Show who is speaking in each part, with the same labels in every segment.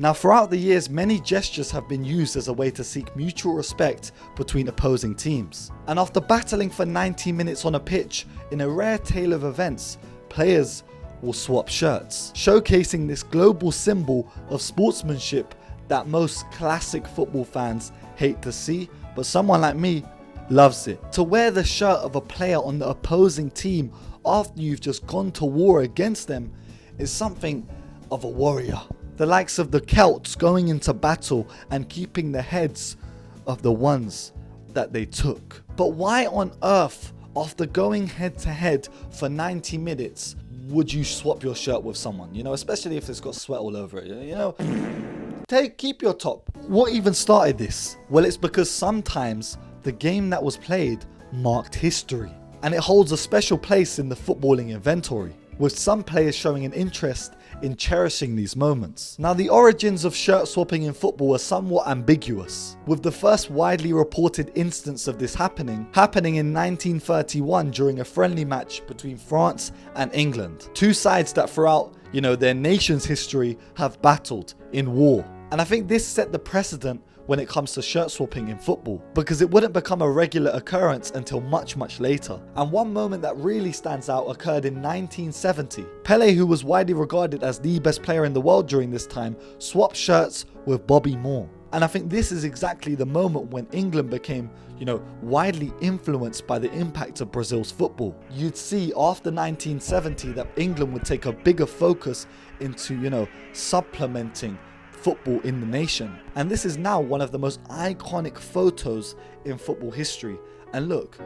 Speaker 1: Now, throughout the years, many gestures have been used as a way to seek mutual respect between opposing teams. And after battling for 90 minutes on a pitch, in a rare tale of events, players will swap shirts, showcasing this global symbol of sportsmanship that most classic football fans hate to see, but someone like me loves it. To wear the shirt of a player on the opposing team after you've just gone to war against them is something of a warrior. The likes of the Celts going into battle and keeping the heads of the ones that they took. But why on earth, after going head to head for 90 minutes, would you swap your shirt with someone? You know, especially if it's got sweat all over it, you know? Keep your top. What even started this? Well, it's because sometimes the game that was played marked history, and it holds a special place in the footballing inventory, with some players showing an interest in cherishing these moments. Now, the origins of shirt swapping in football are somewhat ambiguous, with the first widely reported instance of this happening in 1931 during a friendly match between France and England. Two sides that throughout, their nation's history have battled in war. And I think this set the precedent when it comes to shirt swapping in football, because it wouldn't become a regular occurrence until much later. And one moment that really stands out occurred in 1970. Pelé, who was widely regarded as the best player in the world during this time, swapped shirts with Bobby Moore. And I think this is exactly the moment when England became, widely influenced by the impact of Brazil's football. You'd see after 1970 that England would take a bigger focus into, supplementing football in the nation. And this is now one of the most iconic photos in football history. And look,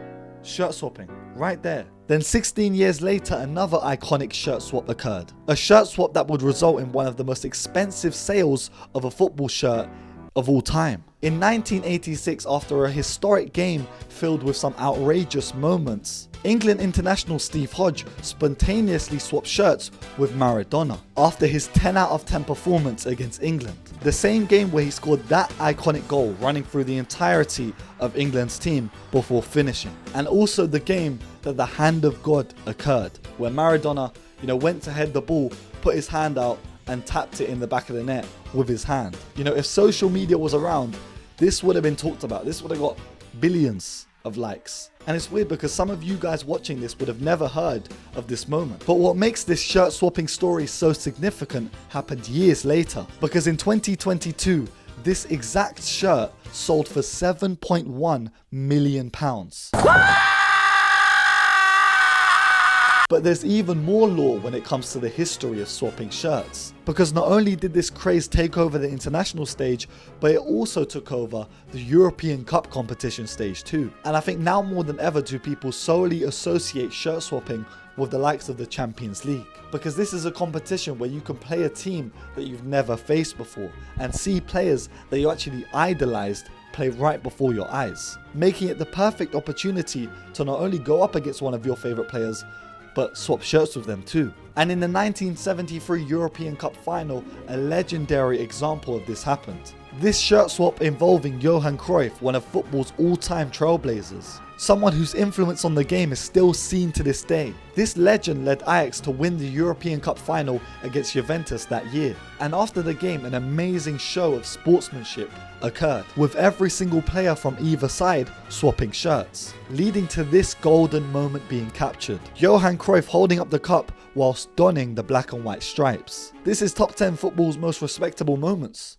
Speaker 1: shirt swapping right there. Then 16 years later, another iconic shirt swap occurred. A shirt swap that would result in one of the most expensive sales of a football shirt of all time. In 1986, after a historic game filled with some outrageous moments, England international Steve Hodge spontaneously swapped shirts with Maradona after his 10 out of 10 performance against England. The same game where he scored that iconic goal, running through the entirety of England's team before finishing. And also the game that the hand of God occurred, where Maradona, went to head the ball, put his hand out and tapped it in the back of the net with his hand. If social media was around, this would have been talked about. This would have got billions of likes. And it's weird because some of you guys watching this would have never heard of this moment. But what makes this shirt swapping story so significant happened years later, because in 2022, this exact shirt sold for £7.1 million. But there's even more lore when it comes to the history of swapping shirts, because not only did this craze take over the international stage, but it also took over the European Cup competition stage too. And I think now more than ever do people solely associate shirt swapping with the likes of the Champions League, because this is a competition where you can play a team that you've never faced before and see players that you actually idolized play right before your eyes, making it the perfect opportunity to not only go up against one of your favorite players, but swap shirts with them too. And in the 1973 European Cup final, a legendary example of this happened. This shirt swap involving Johan Cruyff, one of football's all-time trailblazers. Someone whose influence on the game is still seen to this day. This legend led Ajax to win the European Cup final against Juventus that year. And after the game, an amazing show of sportsmanship occurred, with every single player from either side swapping shirts, leading to this golden moment being captured. Johan Cruyff holding up the cup whilst donning the black and white stripes. This is top 10 football's most respectable moments.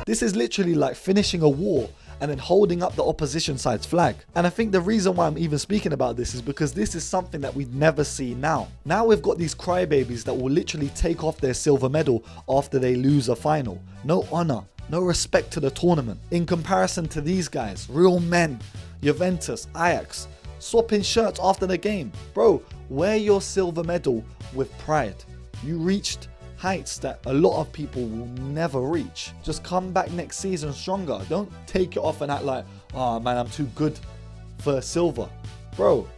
Speaker 1: This is literally like finishing a war and then holding up the opposition side's flag. And I think the reason why I'm even speaking about this is because this is something that we'd never see now. Now we've got these crybabies that will literally take off their silver medal after they lose a final. No honor, no respect to the tournament. In comparison to these guys, real men, Juventus, Ajax, swapping shirts after the game. Bro, wear your silver medal with pride. You reached heights that a lot of people will never reach. Just come back next season stronger. Don't take it off and act like, oh man, I'm too good for silver. Bro,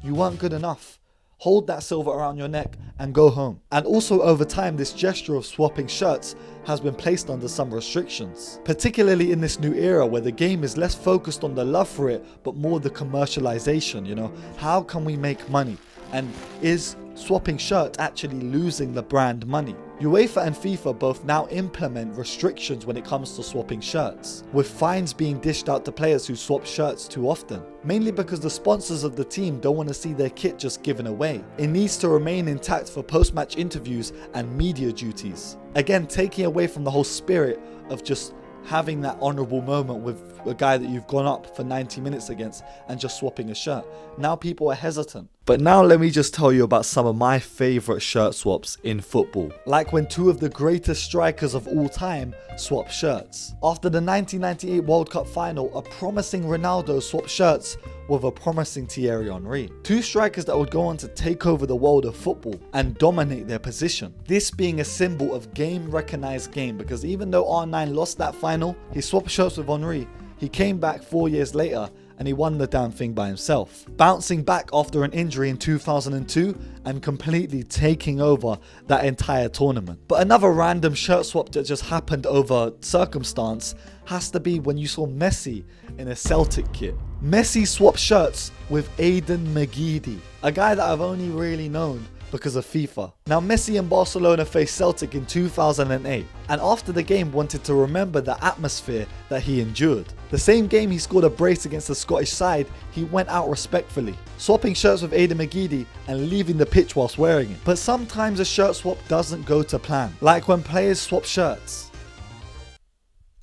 Speaker 1: you weren't good enough. Hold that silver around your neck and go home. And also over time, this gesture of swapping shirts has been placed under some restrictions, particularly in this new era where the game is less focused on the love for it, but more the commercialization, How can we make money? And is swapping shirts actually losing the brand money? UEFA and FIFA both now implement restrictions when it comes to swapping shirts, with fines being dished out to players who swap shirts too often, mainly because the sponsors of the team don't want to see their kit just given away. It needs to remain intact for post-match interviews and media duties. Again, taking away from the whole spirit of just having that honourable moment with a guy that you've gone up for 90 minutes against and just swapping a shirt. Now people are hesitant. But now let me just tell you about some of my favourite shirt swaps in football. Like when two of the greatest strikers of all time swap shirts. After the 1998 World Cup final, a promising Ronaldo swapped shirts with a promising Thierry Henry. Two strikers that would go on to take over the world of football and dominate their position. This being a symbol of game recognized game, because even though R9 lost that final, he swapped shirts with Henry. He came back 4 years later and he won the damn thing by himself, bouncing back after an injury in 2002 and completely taking over that entire tournament. But another random shirt swap that just happened over circumstance has to be when you saw Messi in a Celtic kit. Messi swapped shirts with Aiden McGeady, a guy that I've only really known because of FIFA. Now Messi and Barcelona faced Celtic in 2008 and after the game wanted to remember the atmosphere that he endured. The same game he scored a brace against the Scottish side, he went out respectfully, swapping shirts with Aiden McGeady and leaving the pitch whilst wearing it. But sometimes a shirt swap doesn't go to plan, like when players swap shirts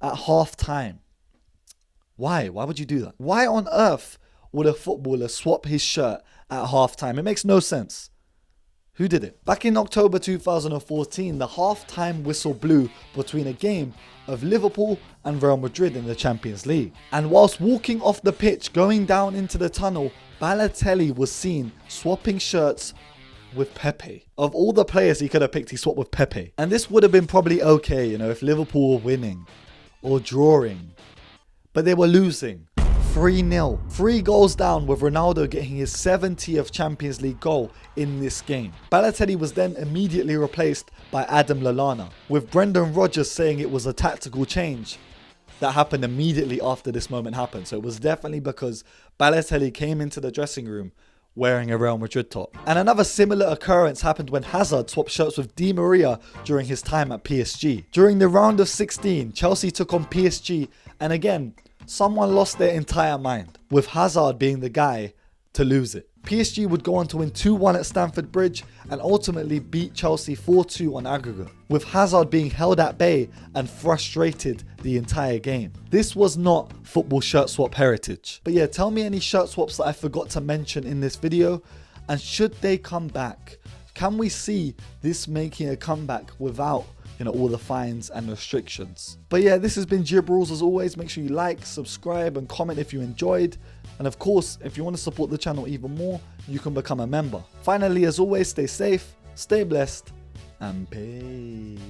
Speaker 1: at half time. Why would you do that? Why on earth would a footballer swap his shirt at half time? It makes no sense. Who did it? Back in October 2014, the half-time whistle blew between a game of Liverpool and Real Madrid in the Champions League. And whilst walking off the pitch going down into the tunnel, Balotelli was seen swapping shirts with Pepe. Of all the players he could have picked, he swapped with Pepe. And this would have been probably okay, if Liverpool were winning or drawing. But they were losing. 3-0. 3 goals down, with Ronaldo getting his 70th Champions League goal in this game. Balotelli was then immediately replaced by Adam Lallana, with Brendan Rodgers saying it was a tactical change that happened immediately after this moment happened. So it was definitely because Balotelli came into the dressing room wearing a Real Madrid top. And another similar occurrence happened when Hazard swapped shirts with Di Maria during his time at PSG. During the round of 16, Chelsea took on PSG, and again, someone lost their entire mind, with Hazard being the guy to lose it. PSG would go on to win 2-1 at Stamford Bridge and ultimately beat Chelsea 4-2 on aggregate, with Hazard being held at bay and frustrated the entire game. This was not football shirt swap heritage. But yeah, tell me any shirt swaps that I forgot to mention in this video, and should they come back? Can we see this making a comeback without all the fines and restrictions? But yeah, this has been Jib Rules. As always, make sure you like, subscribe and comment if you enjoyed. And of course, if you want to support the channel even more, you can become a member. Finally, as always, stay safe, stay blessed, and peace.